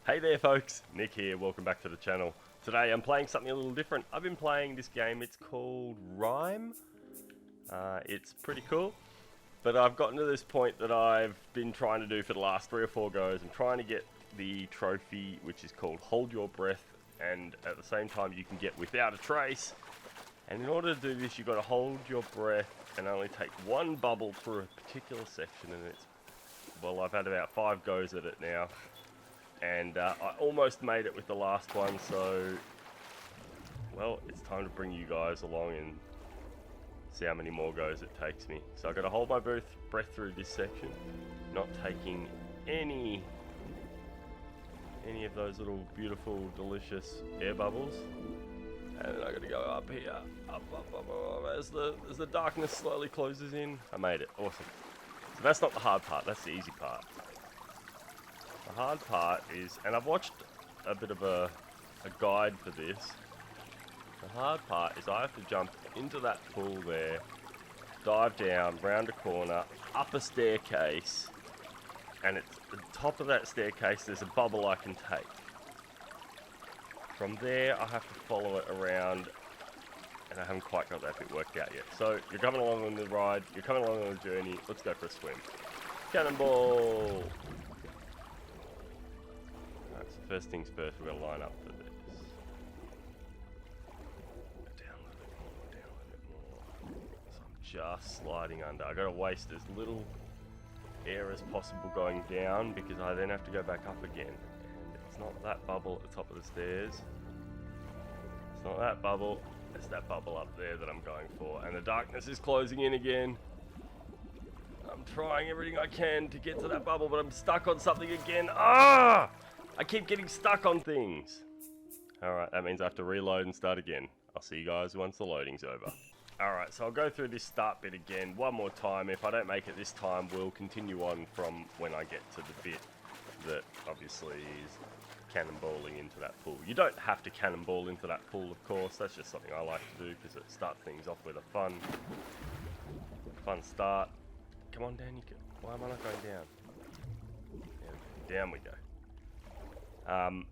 Hey there folks, Nick here, welcome back to the channel. Today I'm playing something a little different. I've been playing this game, it's called Rime. It's pretty cool, but I've gotten to this point that I've been trying to do for the last 3 or 4 goes. I'm trying to get the trophy which is called Hold Your Breath, and at the same time you can get Without a Trace. And in order to do this you've got to hold your breath and only take 1 bubble through a particular section, and it's, well, I've had about 5 goes at it now. And I almost made it with the last one, so, well, it's time to bring you guys along and see how many more goes it takes me. So I've got to hold my breath through this section, not taking any of those little beautiful, delicious air bubbles. And then I've got to go up here, up, as the darkness slowly closes in. I made it, awesome. So that's not the hard part, that's the easy part. The hard part is, and I've watched a bit of a guide for this, the hard part is I have to jump into that pool there, dive down, round a corner, up a staircase, and at the top of that staircase there's a bubble I can take. From there I have to follow it around, and I haven't quite got that bit worked out yet. So you're coming along on the ride, you're coming along on the journey, let's go for a swim. Cannonball! First things first, we're going to line up for this. Down a little bit more, down a little bit more. So I'm just sliding under. I've got to waste as little air as possible going down, because I then have to go back up again. And it's not that bubble at the top of the stairs. It's not that bubble. It's that bubble up there that I'm going for. And the darkness is closing in again. I'm trying everything I can to get to that bubble, but I'm stuck on something again. Ah! I keep getting stuck on things. Alright, that means I have to reload and start again. I'll see you guys once the loading's over. Alright, so I'll go through this start bit again one more time. If I don't make it this time, we'll continue on from when I get to the bit that obviously is cannonballing into that pool. You don't have to cannonball into that pool, of course. That's just something I like to do because it starts things off with a fun start. Come on, Dan, why am I not going down? Down we go.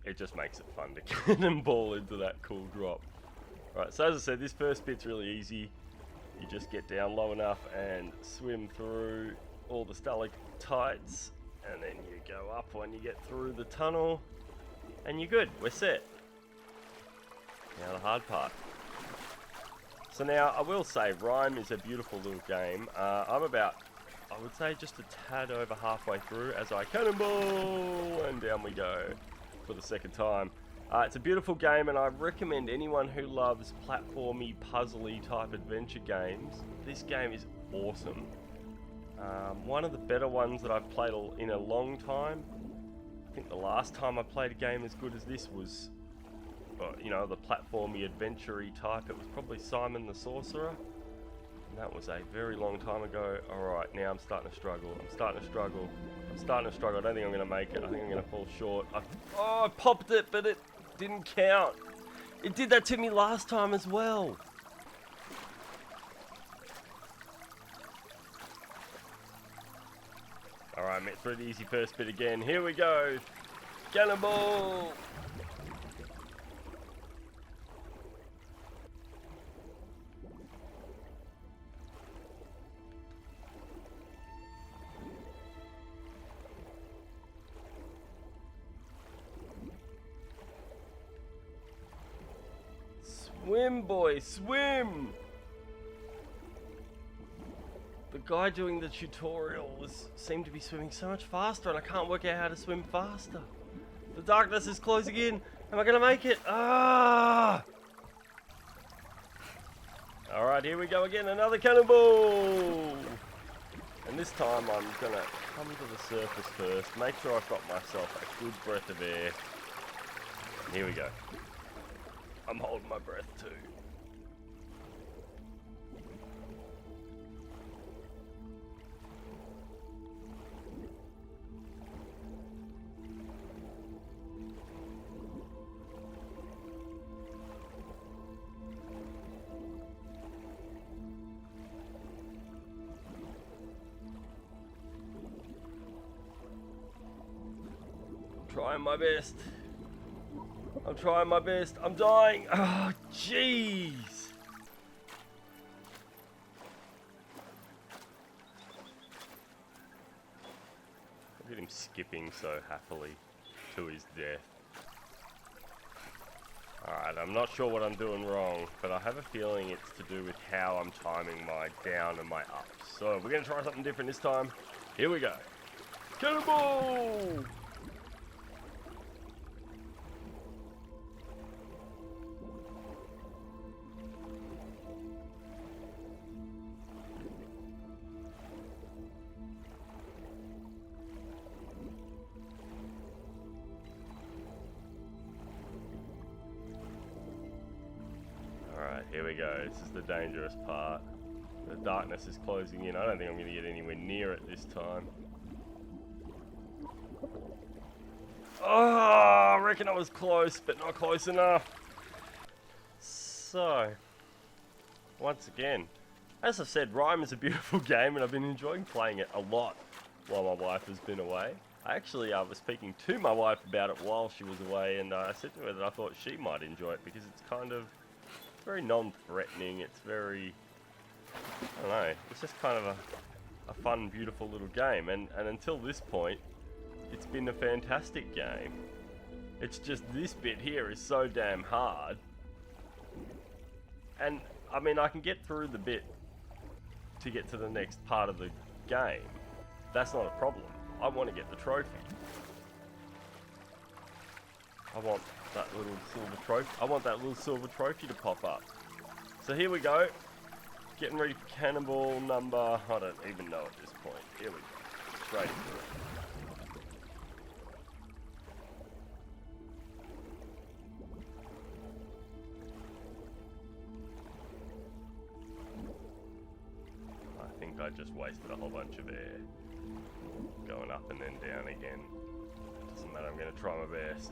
It just makes it fun to cannonball into that cool drop. Right, so as I said, this first bit's really easy. You just get down low enough and swim through all the stalactites, and then you go up when you get through the tunnel, and you're good, we're set. Now the hard part. So now, I will say, Rime is a beautiful little game. I'm about, I would say, just a tad over halfway through as I cannonball, and down we go. For the second time. It's a beautiful game, and I recommend anyone who loves platformy, puzzly type adventure games. This game is awesome. One of the better ones that I've played in a long time. I think the last time I played a game as good as this was, you know, the platformy, adventure-y type. It was probably Simon the Sorcerer. And that was a very long time ago. Alright, now I'm starting to struggle. I don't think I'm going to make it. I think I'm going to fall short. I popped it, but it didn't count. It did that to me last time as well. Alright, met through the easy first bit again. Here we go. Cannonball! Swim, boy, swim! The guy doing the tutorial seemed to be swimming so much faster, and I can't work out how to swim faster. The darkness is closing in. Am I going to make it? Ah! Alright, here we go again. Another cannonball! And this time I'm going to come to the surface first, make sure I've got myself a good breath of air. And here we go. I'm holding my breath too. trying my best. I'm trying my best. I'm dying. Oh, jeez. Look at him skipping so happily to his death. Alright, I'm not sure what I'm doing wrong, but I have a feeling it's to do with how I'm timing my down and my up. So we're going to try something different this time. Here we go. Cannonball! Alright, here we go. This is the dangerous part. The darkness is closing in. I don't think I'm going to get anywhere near it this time. Oh, I reckon I was close, but not close enough. So, once again, as I've said, Rime is a beautiful game, and I've been enjoying playing it a lot while my wife has been away. I actually was speaking to my wife about it while she was away, and I said to her that I thought she might enjoy it because it's kind of very non-threatening. It's very, I don't know, it's just kind of a fun, beautiful little game, and until this point, it's been a fantastic game. It's just this bit here is so damn hard. And, I mean, I can get through the bit to get to the next part of the game. That's not a problem. I want to get the trophy. I want that little silver trophy. I want that little silver trophy to pop up. So here we go. Getting ready for cannonball number, I don't even know at this point. Here we go. Straight into it. I think I just wasted a whole bunch of air. Going up and then down again. Doesn't matter, I'm going to try my best.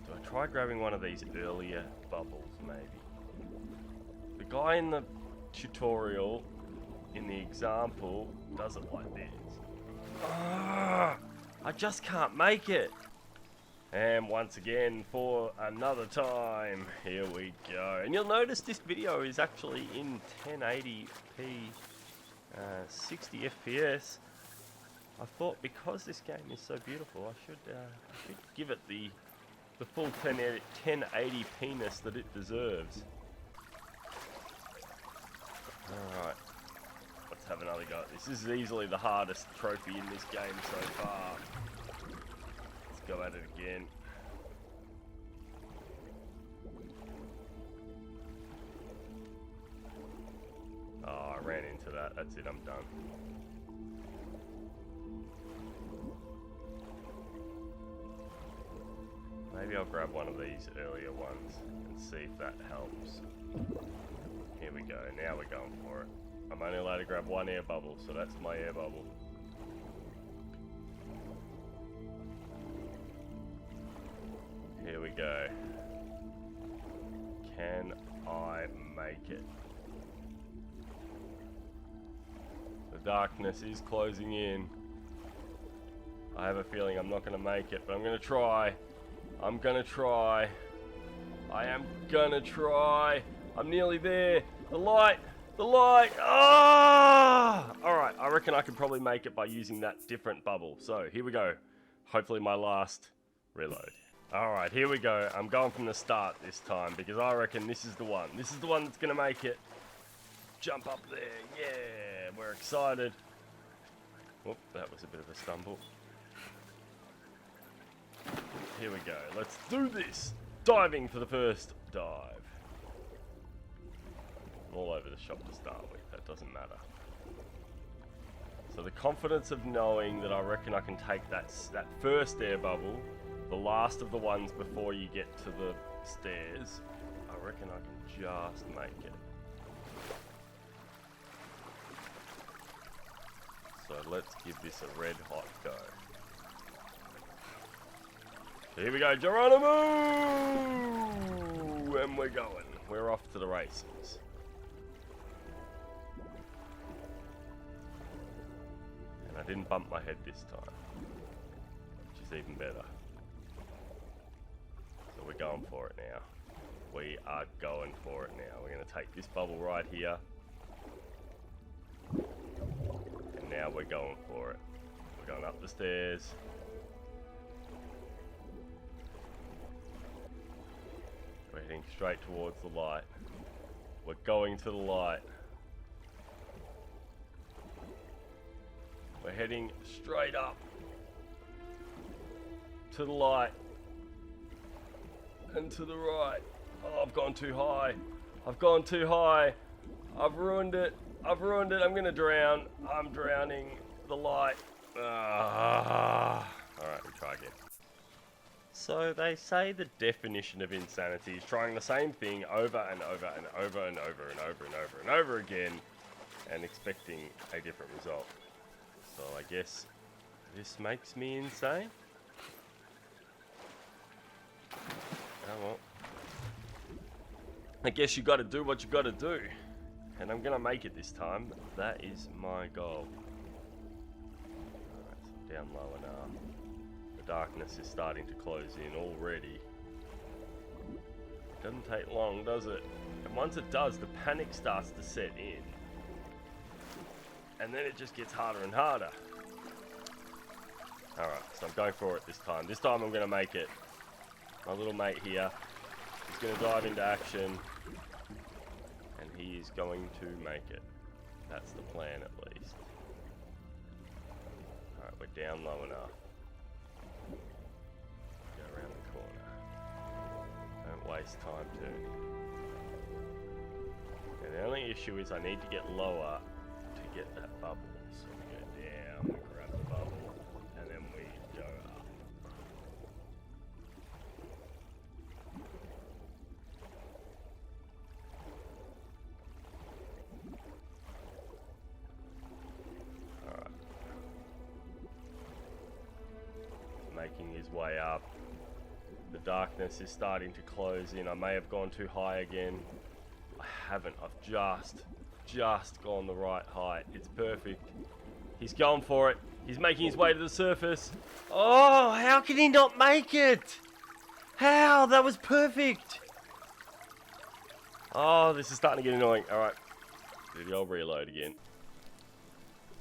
Do I try grabbing one of these earlier bubbles, maybe? The guy in the tutorial, in the example, does it like this. Ah, I just can't make it. And once again, for another time, here we go. And you'll notice this video is actually in 1080p, 60 FPS. I thought because this game is so beautiful, I should give it the full 1080p-ness that it deserves. Alright, let's have another go at this. This is easily the hardest trophy in this game so far. Let's go at it again. Oh, I ran into that. That's it, I'm done. Maybe I'll grab one of these earlier ones and see if that helps. Here we go, now we're going for it. I'm only allowed to grab one air bubble, so that's my air bubble. Here we go. Can I make it? The darkness is closing in. I have a feeling I'm not going to make it, but I'm going to try. I'm going to try. I am going to try. I'm nearly there. The light. The light. Ah! Alright, I reckon I could probably make it by using that different bubble. So, here we go. Hopefully my last reload. Alright, here we go. I'm going from the start this time because I reckon this is the one. This is the one that's going to make it. Jump up there. Yeah, we're excited. Whoop, that was a bit of a stumble. Here we go. Let's do this. Diving for the first dive. I'm all over the shop to start with. That doesn't matter. So the confidence of knowing that I reckon I can take that first air bubble, the last of the ones before you get to the stairs, I reckon I can just make it. So let's give this a red hot go. Here we go, Geronimo! And we're going. We're off to the races. And I didn't bump my head this time. is even better. So we're going for it now. We are going for it now. We're going to take this bubble right here. And now we're going for it. We're going up the stairs. We're heading straight towards the light. We're going to the light. We're heading straight up to the light. And to the right. Oh, I've gone too high. I've gone too high. I've ruined it. I've ruined it. I'm going to drown. I'm drowning the light. Alright, we try again. So they say the definition of insanity is trying the same thing over and over and over and over and over and over and over again and expecting a different result. So I guess this makes me insane. Oh well. I guess you gotta do what you gotta do. And I'm gonna make it this time. That is my goal. Alright, so down low enough. The darkness is starting to close in already. It doesn't take long, does it? And once it does, the panic starts to set in. And then it just gets harder and harder. Alright, so I'm going for it this time. This time I'm gonna make it. My little mate here is gonna dive into action. And he is going to make it. That's the plan at least. Alright, we're down low enough. Go around the corner. Don't waste time turning. And the only issue is I need to get lower to get that bubble. So we go down, we grab the bubble, and then we go up. Alright. Making his way up. The darkness is starting to close in. I may have gone too high again. I haven't. I've just gone the right height. It's perfect. He's going for it. He's making his way to the surface. Oh, how can he not make it? How? That was perfect. Oh, this is starting to get annoying. Alright. Do the old reload again.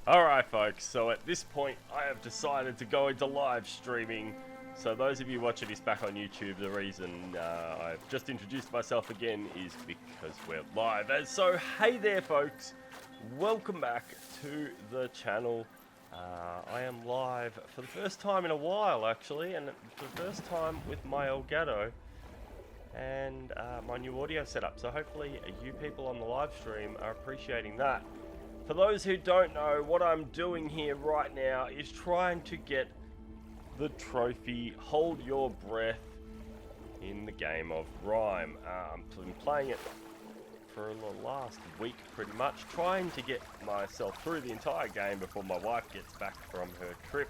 Alright, folks. So at this point, I have decided to go into live streaming. So those of you watching this back on YouTube, the reason I've just introduced myself again is because we're live. And so, hey there folks, welcome back to the channel. I am live for the first time in a while actually, and for the first time with my Elgato and my new audio setup. So hopefully you people on the live stream are appreciating that. For those who don't know, what I'm doing here right now is trying to get the trophy Hold Your Breath in the game of Rime. I've been playing it for the last week pretty much, trying to get myself through the entire game before my wife gets back from her trip.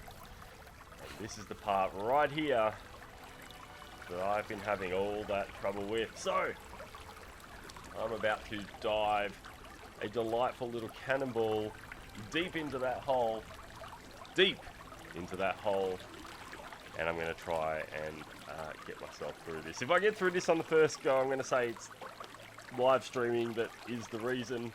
And this is the part right here that I've been having all that trouble with. So, I'm about to dive a delightful little cannonball deep into that hole. And I'm going to try and get myself through this. If I get through this on the first go, I'm going to say it's live streaming that is the reason.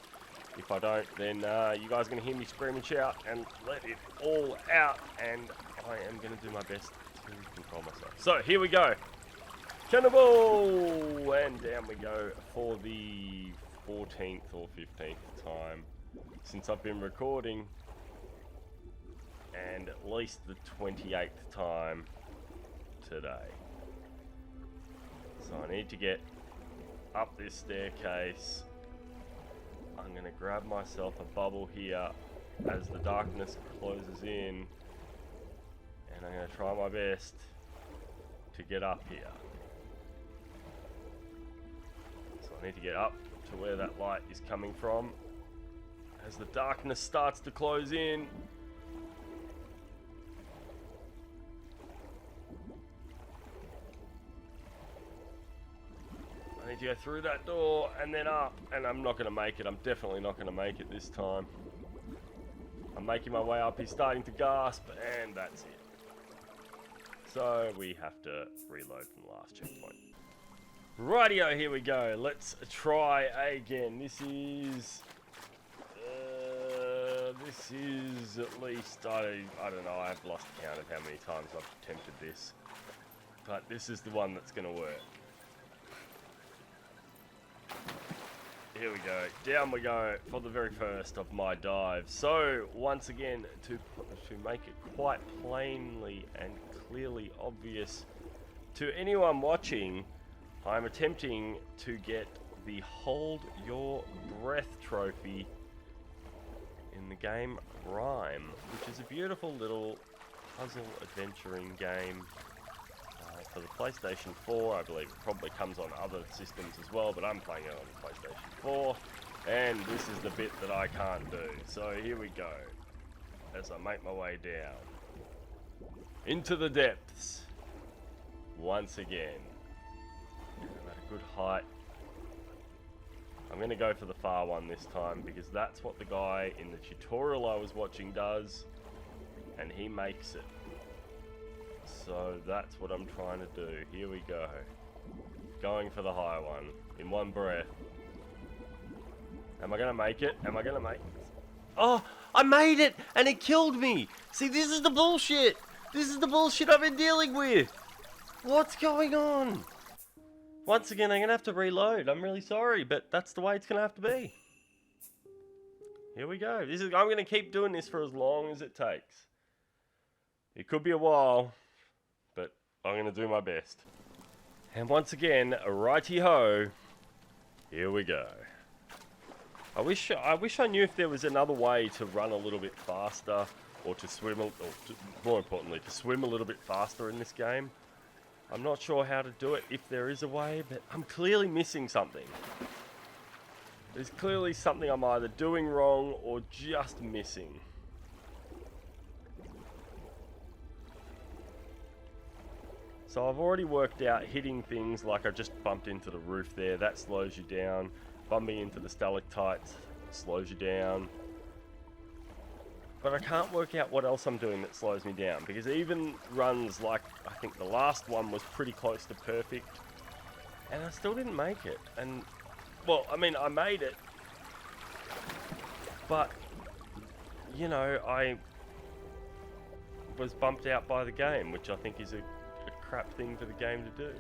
If I don't, then you guys are going to hear me scream and shout and let it all out. And I am going to do my best to control myself. So, here we go. Cannonball! And down we go for the 14th or 15th time since I've been recording. And at least the 28th time today. So I need to get up this staircase. I'm going to grab myself a bubble here as the darkness closes in. And I'm going to try my best to get up here. So I need to get up to where that light is coming from. As the darkness starts to close in. I need to go through that door and then up, and I'm not going to make it. I'm definitely not going to make it this time. I'm making my way up. He's starting to gasp, and that's it. so we have to reload from the last checkpoint. Rightio, here we go. Let's try again. This is at least, I don't know, I've lost count of how many times I've attempted this. But this is the one that's going to work. Here we go. Down we go for the very first of my dives. So, once again, to make it quite plainly and clearly obvious to anyone watching, I'm attempting to get the Hold Your Breath trophy in the game Rime, which is a beautiful little puzzle adventuring game for the PlayStation 4. I believe it probably comes on other systems as well, but I'm playing it on the PlayStation 4, and this is the bit that I can't do. So here we go, as I make my way down into the depths once again. I'm at a good height. I'm going to go for the far one this time, because that's what the guy in the tutorial I was watching does, and he makes it. So that's what I'm trying to do. Here we go. Going for the high one in one breath. Am I going to make it? Am I going to make it? Oh, I made it, and it killed me. See, this is the bullshit. This is the bullshit I've been dealing with. What's going on? Once again, I'm going to have to reload. I'm really sorry, but that's the way it's going to have to be. Here we go. I'm going to keep doing this for as long as it takes. It could be a while, but I'm going to do my best. And once again, righty-ho, here we go. I wish I knew if there was another way to run a little bit faster, or to swim, more importantly, to swim a little bit faster in this game. I'm not sure how to do it, if there is a way, but I'm clearly missing something. There's clearly something I'm either doing wrong or just missing. So I've already worked out hitting things like I just bumped into the roof there, that slows you down. Bumping into the stalactites slows you down. But I can't work out what else I'm doing that slows me down, because even runs like, I think the last one was pretty close to perfect, and I still didn't make it. And, well, I mean, I made it, but, you know, I was bumped out by the game, which I think is a crap thing for the game to do.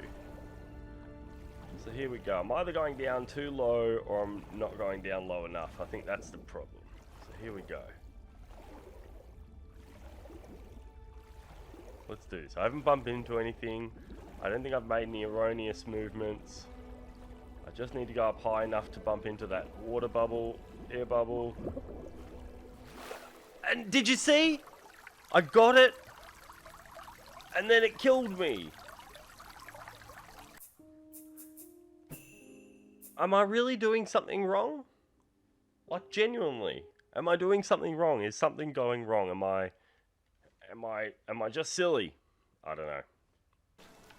So here we go. I'm either going down too low, or I'm not going down low enough. I think that's the problem. So here we go. Let's do this. I haven't bumped into anything. I don't think I've made any erroneous movements. I just need to go up high enough to bump into that water bubble, air bubble. And did you see? I got it. And then it killed me. Am I really doing something wrong? Like, genuinely. Am I doing something wrong? Is something going wrong? Am I just silly? I don't know.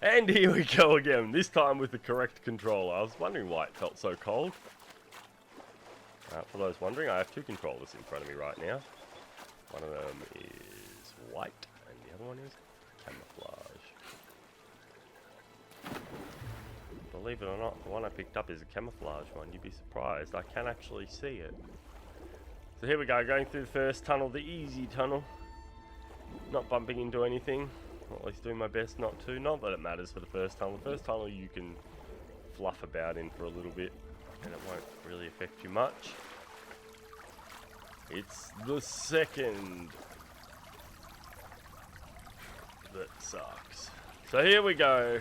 And here we go again, this time with the correct controller. I was wondering why it felt so cold. For those wondering, I have two controllers in front of me right now. One of them is white, and the other one is camouflage. Believe it or not, the one I picked up is a camouflage one. You'd be surprised. I can actually see it. So here we go, going through the first tunnel, the easy tunnel. Not bumping into anything, or at least doing my best not to. Not that it matters for the first tunnel. The first tunnel you can fluff about in for a little bit, and it won't really affect you much. It's the second that sucks. So here we go.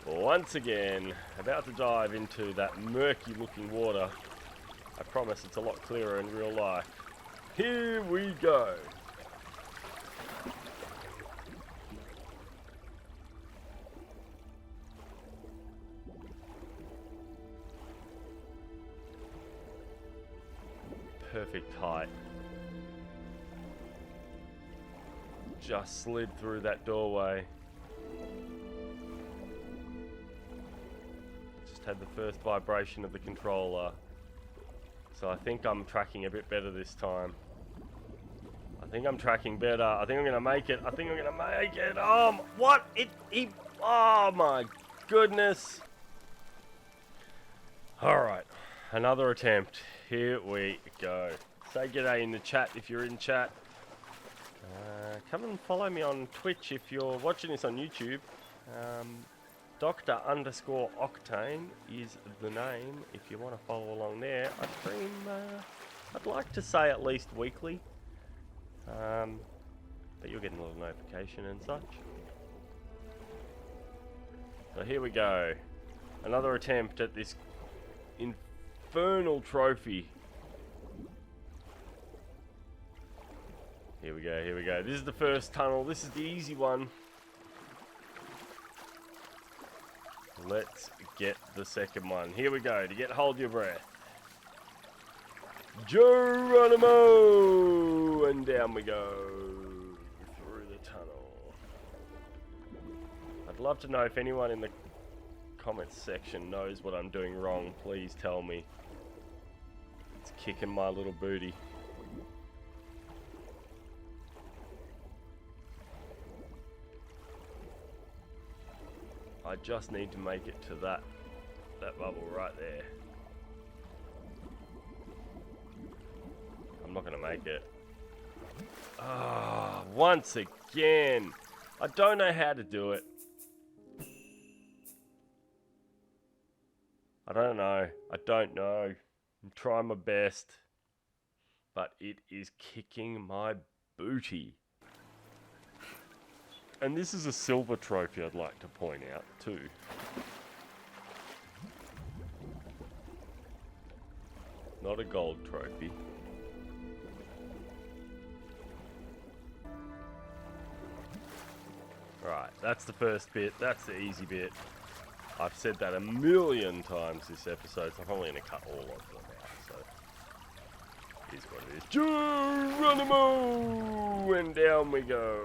Once again, about to dive into that murky looking water. I promise it's a lot clearer in real life. Here we go. Perfect height. Just slid through that doorway. Just had the first vibration of the controller. So I think I'm tracking a bit better this time. I think I'm tracking better. I think I'm gonna make it. I think I'm gonna make it. What? Oh my goodness. Alright, another attempt. Here we go. Say g'day in the chat if you're in chat. Come and follow me on Twitch if you're watching this on YouTube. Doctor_Octane is the name if you want to follow along there. I stream, I'd like to say at least weekly. But you're getting a little notification and such. So here we go. Another attempt at this infernal trophy. Here we go, here we go. This is the first tunnel. This is the easy one. Let's get the second one. Here we go, to get hold your breath. Geronimo! And down we go. Through the tunnel. I'd love to know if anyone in the comments section knows what I'm doing wrong. Please tell me. It's kicking my little booty. I just need to make it to that bubble right there. I'm not gonna make it. Once again. I don't know how to do it. I don't know. I'm trying my best. But it is kicking my booty. And this is a silver trophy I'd like to point out too. Not a gold trophy. Right, that's the first bit. That's the easy bit. I've said that a million times this episode, so I'm probably going to cut all of them out. So, here's what it is. Geronimo! And down we go.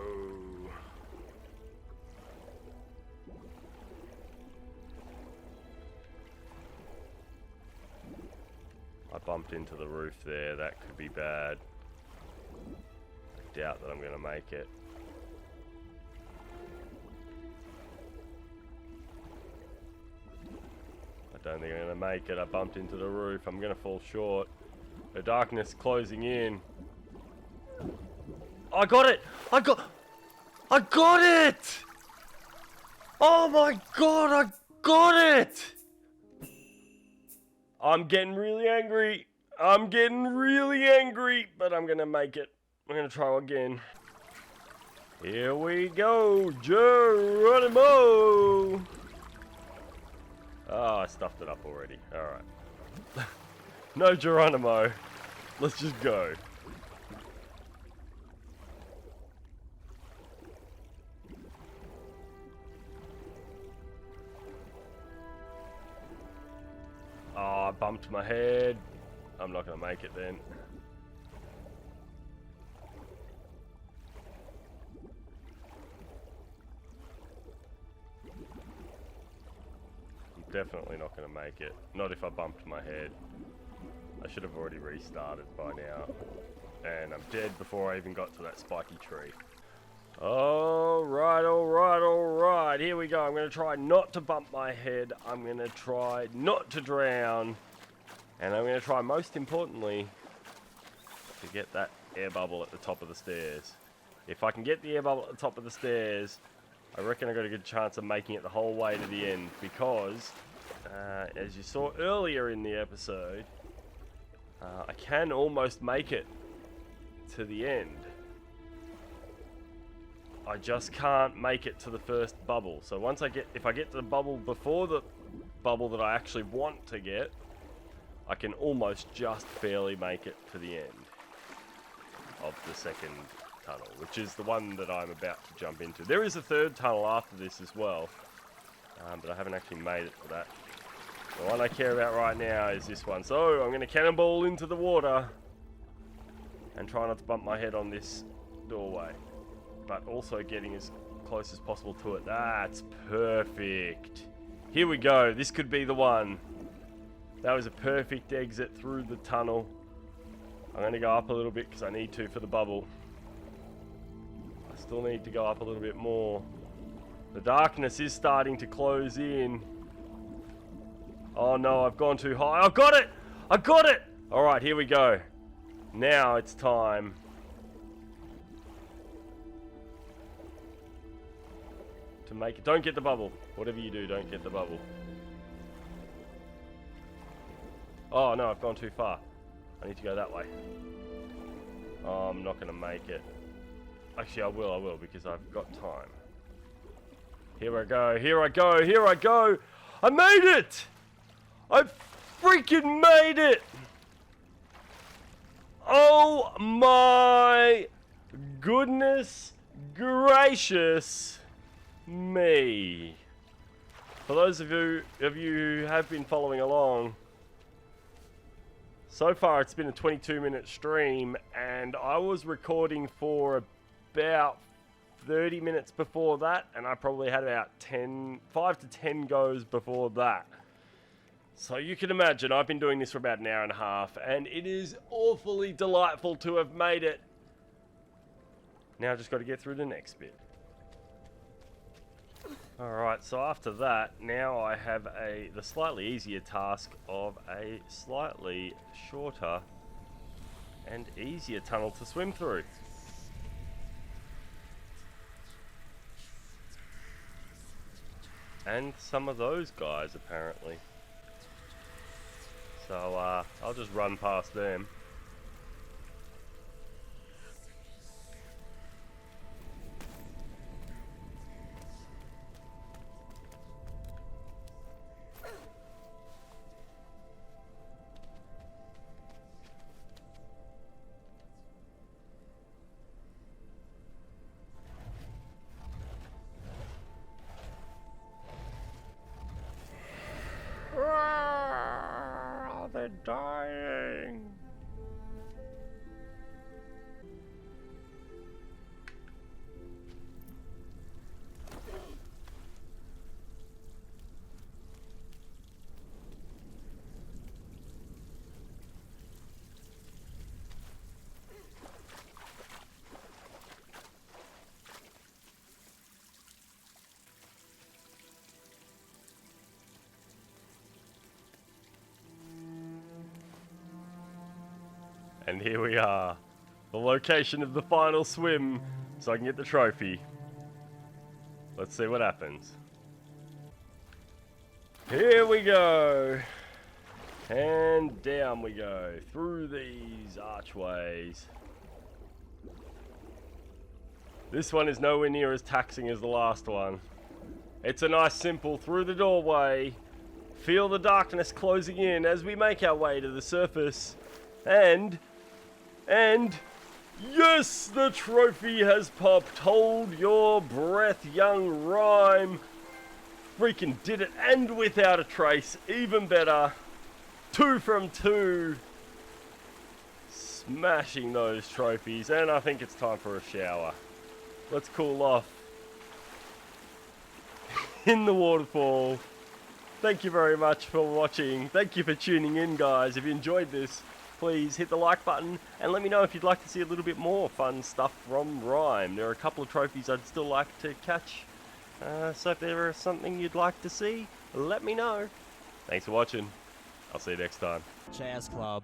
I bumped into the roof there. That could be bad. I doubt that I'm going to make it. I don't think I'm going to make it. I bumped into the roof. I'm going to fall short. The darkness closing in. I got it! I got it! Oh my god, I got it! I'm getting really angry. But I'm going to make it. I'm going to try again. Here we go. Geronimo! Oh, I stuffed it up already. Alright. No Geronimo. Let's just go. Oh, I bumped my head. I'm not going to make it then. I'm definitely not going to make it. Not if I bumped my head. I should have already restarted by now. And I'm dead before I even got to that spiky tree. Alright. Here we go. I'm going to try not to bump my head. I'm going to try not to drown. And I'm going to try, most importantly, to get that air bubble at the top of the stairs. If I can get the air bubble at the top of the stairs, I reckon I've got a good chance of making it the whole way to the end. Because, as you saw earlier in the episode, I can almost make it to the end. I just can't make it to the first bubble. So if I get to the bubble before the bubble that I actually want to get, I can almost just barely make it to the end of the second tunnel, which is the one that I'm about to jump into. There is a third tunnel after this as well, but I haven't actually made it to that. The one I care about right now is this one. So I'm going to cannonball into the water and try not to bump my head on this doorway, but also getting as close as possible to it. That's perfect. Here we go. This could be the one. That was a perfect exit through the tunnel. I'm going to go up a little bit because I need to for the bubble. Still need to go up a little bit more. The darkness is starting to close in. Oh no, I've gone too high. I got it! I got it! Alright, here we go. Now it's time. To make it. Don't get the bubble. Whatever you do, don't get the bubble. Oh no, I've gone too far. I need to go that way. Oh, I'm not going to make it. Actually, I will, because I've got time. Here I go, here I go, here I go! I made it! I freaking made it! Oh my goodness gracious me. For those of you who have been following along, so far it's been a 22-minute stream, and I was recording for about 30 minutes before that, and I probably had about 5 to 10 goes before that. So you can imagine, I've been doing this for about an hour and a half, and it is awfully delightful to have made it. Now I've just got to get through the next bit. Alright, so after that, now I have the slightly easier task of a slightly shorter and easier tunnel to swim through. And some of those guys, apparently. So, I'll just run past them. They're dying. And here we are, the location of the final swim, so I can get the trophy. Let's see what happens. Here we go. And down we go, through these archways. This one is nowhere near as taxing as the last one. It's a nice simple through the doorway. Feel the darkness closing in as we make our way to the surface. And yes, the trophy has popped. Hold your breath, young Rime. Freaking did it, and without a trace. Even better. 2 from 2. Smashing those trophies, and I think it's time for a shower. Let's cool off in the waterfall. Thank you very much for watching. Thank you for tuning in, guys. If you enjoyed this, please hit the like button and let me know if you'd like to see a little bit more fun stuff from Rime. There are a couple of trophies I'd still like to catch. So if there is something you'd like to see, let me know. Thanks for watching. I'll see you next time. Jazz Club.